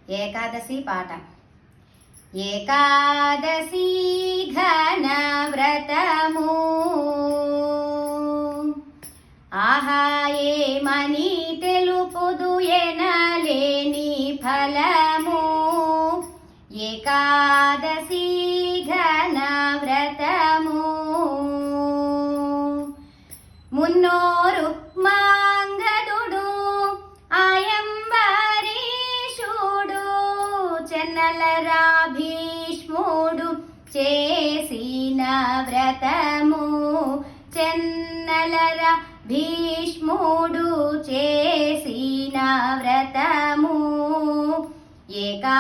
ఏకాదశి పాట. ఏకాదశి ఘన వ్రతము ఆహా ఏమని తెలుపుదు ఎనలేని ఫలము. ఏకాదశి ఘన వ్రతము మున్నోరు మాంగదుడు ఆయంబరీషుడు చెన్నలరా భీష్ముడు చేసిన వ్రతము. చెన్నలరా భీష్ముడు చేసిన వ్రతము. ఏకా